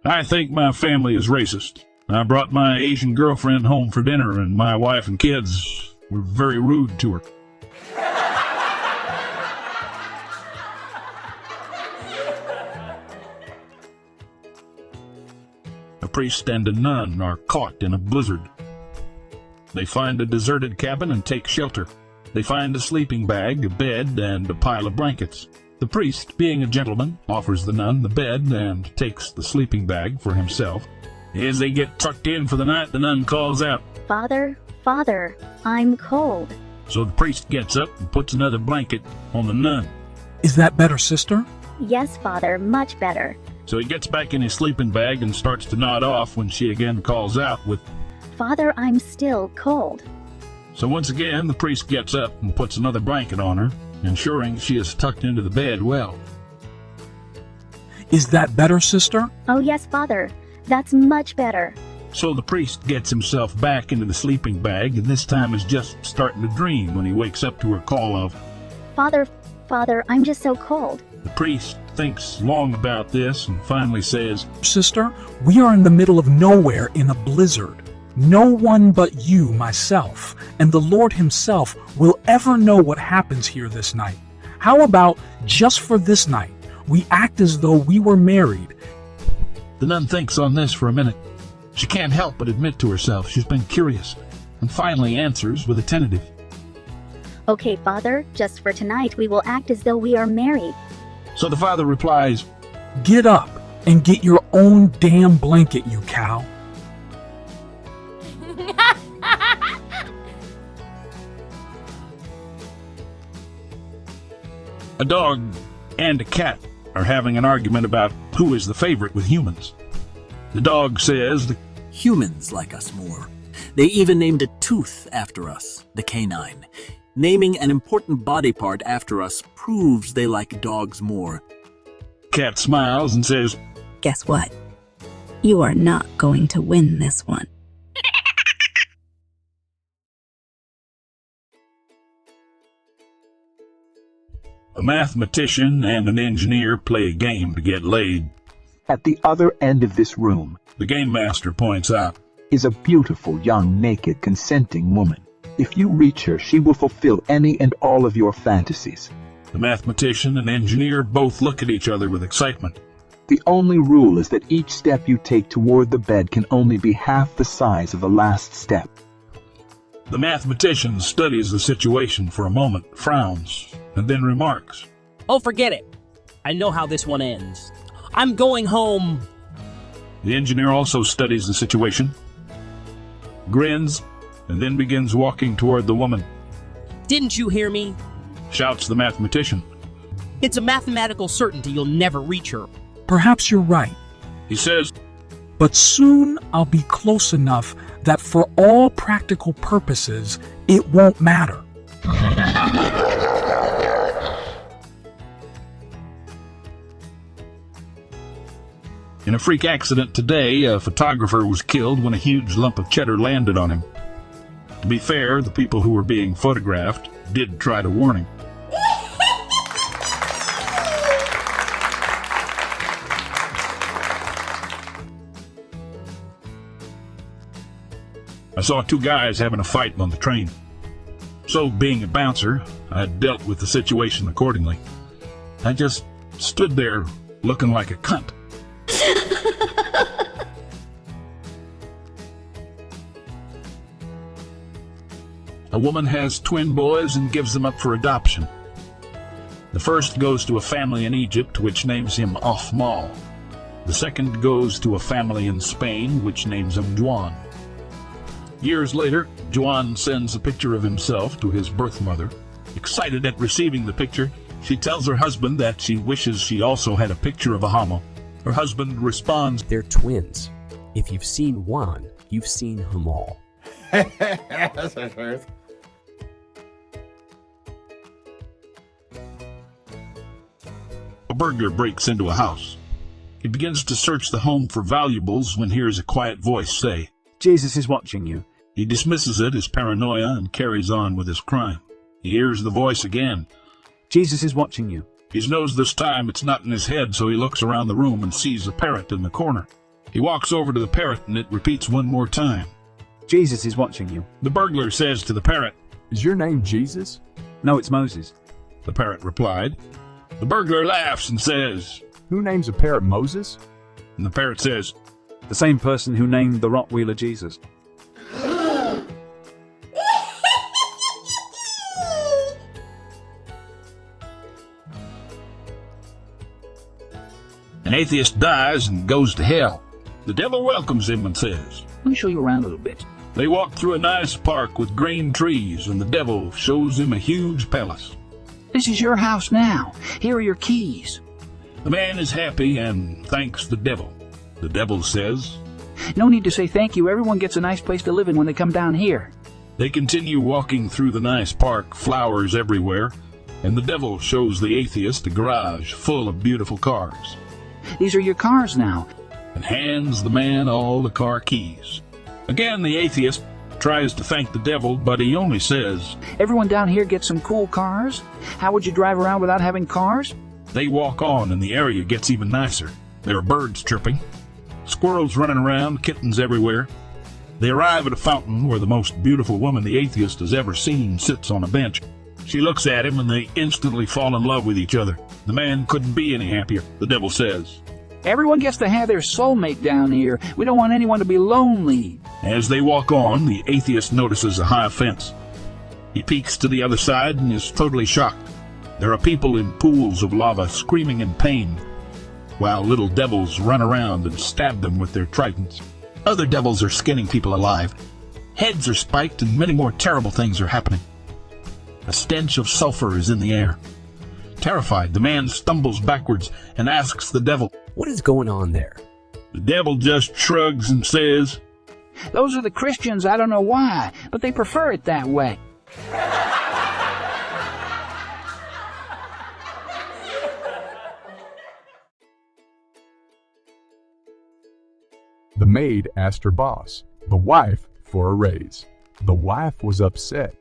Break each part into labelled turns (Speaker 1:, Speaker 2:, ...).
Speaker 1: I think my family is racist. I brought my Asian girlfriend home for dinner, and my wife and kids were very rude to her. A priest and a nun are caught in a blizzard. They find a deserted cabin and take shelter. They find a sleeping bag, a bed, and a pile of blankets. The priest, being a gentleman, offers the nun the bed and takes the sleeping bag for himself. As they get tucked in for the night, the nun calls out,
Speaker 2: Father, Father, I'm cold.
Speaker 1: So the priest gets up and puts another blanket on the nun.
Speaker 3: Is that better, sister?
Speaker 2: Yes, Father, much better.
Speaker 1: So he gets back in his sleeping bag and starts to nod off when she again calls out with,
Speaker 2: Father, I'm still cold.
Speaker 1: So once again the priest gets up and puts another blanket on her, ensuring she is tucked into the bed well.
Speaker 3: Is that better, sister?
Speaker 2: Oh yes, Father, that's much better.
Speaker 1: So the priest gets himself back into the sleeping bag, and this time is just starting to dream when he wakes up to her call of,
Speaker 2: Father, Father, I'm just so cold.
Speaker 1: The priest thinks long about this and finally says,
Speaker 3: Sister, we are in the middle of nowhere in a blizzard. No one but you, myself, and the Lord himself will ever know what happens here this night. How about, just for this night, we act as though we were married?
Speaker 1: The nun thinks on this for a minute. She can't help but admit to herself she's been curious, and finally answers with a tentative.
Speaker 2: Okay, Father, just for tonight we will act as though we are married.
Speaker 1: So the father replies,
Speaker 3: Get up and get your own damn blanket, you cow.
Speaker 1: A dog and a cat are having an argument about who is the favorite with humans. The dog says the
Speaker 4: Humans like us more. They even named a tooth after us, the canine. Naming an important body part after us proves they like dogs more.
Speaker 1: cat smiles and says,
Speaker 5: Guess what? You are not going to win this one.
Speaker 1: A mathematician and an engineer play a game to get laid.
Speaker 6: At the other end of this room
Speaker 1: The game master points out,
Speaker 6: is a beautiful, young, naked, consenting woman. If you reach her, she will fulfill any and all of your fantasies.
Speaker 1: The mathematician and engineer both look at each other with excitement.
Speaker 6: The only rule is that each step you take toward the bed can only be half the size of the last step.
Speaker 1: The mathematician studies the situation for a moment, frowns, and then remarks,
Speaker 7: Oh, forget it. I know how this one ends. I'm going home.
Speaker 1: The engineer also studies the situation, grins, and then begins walking toward the woman.
Speaker 7: Didn't you hear me?
Speaker 1: Shouts the mathematician.
Speaker 7: It's a mathematical certainty you'll never reach her.
Speaker 3: Perhaps you're right,
Speaker 1: He says,
Speaker 3: but soon I'll be close enough that for all practical purposes, it won't matter.
Speaker 1: In a freak accident today, a photographer was killed when a huge lump of cheddar landed on him. To be fair, the people who were being photographed did try to warn him. I saw two guys having a fight on the train. So, being a bouncer, I dealt with the situation accordingly. I just stood there looking like a cunt. A woman has twin boys and gives them up for adoption. The first goes to a family in Egypt, which names him Othmal. The second goes to a family in Spain, which names him Juan. Years later, Juan sends a picture of himself to his birth mother. Excited at receiving the picture, she tells her husband that she wishes she also had a picture of a homo. Her husband responds,
Speaker 8: They're twins. If you've seen one, you've seen them all.
Speaker 9: That's my first.
Speaker 1: A burglar breaks into a house. He begins to search the home for valuables when hears a quiet voice say,
Speaker 10: Jesus is watching you.
Speaker 1: He dismisses it as paranoia and carries on with his crime. He hears the voice again.
Speaker 10: Jesus is watching you.
Speaker 1: He knows this time it's not in his head, so he looks around the room and sees a parrot in the corner. He walks over to the parrot and it repeats one more time.
Speaker 10: Jesus is watching you.
Speaker 1: The burglar says to the parrot,
Speaker 11: Is your name Jesus?
Speaker 10: No, it's Moses.
Speaker 1: The parrot replied. The burglar laughs and says,
Speaker 11: Who names a parrot Moses?
Speaker 1: and the parrot says,
Speaker 10: The same person who named the Rottweiler Jesus.
Speaker 1: An atheist dies and goes to hell. The devil welcomes him and says,
Speaker 12: Let me show you around a little bit.
Speaker 1: They walk through a nice park with green trees, and the devil shows him a huge palace.
Speaker 12: This is your house now. Here are your keys.
Speaker 1: The man is happy and thanks the devil. The devil says,
Speaker 12: No need to say thank you. Everyone gets a nice place to live in when they come down here.
Speaker 1: They continue walking through the nice park, flowers everywhere, and the devil shows the atheist a garage full of beautiful cars.
Speaker 12: These are your cars now.
Speaker 1: And hands the man all the car keys. Again, the atheist tries to thank the devil, but he only says,
Speaker 12: Everyone down here gets some cool cars. How would you drive around without having cars?
Speaker 1: They walk on and the area gets even nicer. There are birds chirping, squirrels running around, kittens everywhere. They arrive at a fountain where the most beautiful woman the atheist has ever seen sits on a bench. She looks at him and they instantly fall in love with each other. The man couldn't be any happier. The devil says,
Speaker 12: Everyone gets to have their soulmate down here. We don't want anyone to be lonely.
Speaker 1: As they walk on, the atheist notices a high fence. He peeks to the other side and is totally shocked. There are people in pools of lava screaming in pain, while little devils run around and stab them with their tridents. Other devils are skinning people alive. Heads are spiked and many more terrible things are happening. A stench of sulfur is in the air. Terrified, the man stumbles backwards and asks the devil,
Speaker 8: What is going on there?
Speaker 1: The devil just shrugs and says,
Speaker 12: Those are the Christians. I don't know why, but they prefer it that way.
Speaker 11: The maid asked her boss, the wife, for a raise. The wife was upset.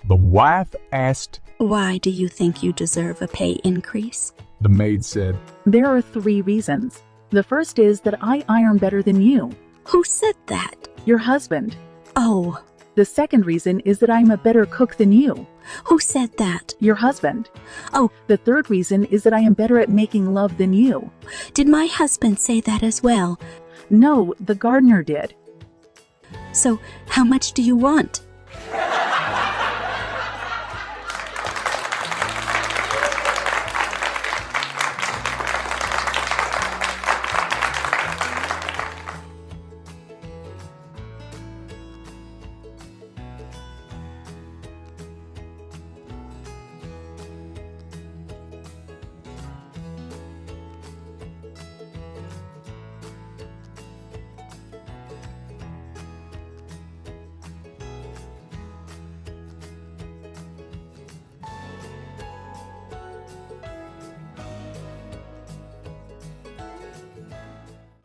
Speaker 11: The wife asked,
Speaker 5: Why do you think you deserve a pay increase?
Speaker 11: The maid said,
Speaker 13: There are 3 reasons. The first is that I iron better than you.
Speaker 5: Who said that?
Speaker 13: Your husband.
Speaker 5: Oh.
Speaker 13: The second reason is that I'm a better cook than you.
Speaker 5: Who said that?
Speaker 13: Your husband.
Speaker 5: Oh.
Speaker 13: The third reason is that I am better at making love than you.
Speaker 5: Did my husband say that as well?
Speaker 13: No, the gardener did.
Speaker 5: So, how much do you want?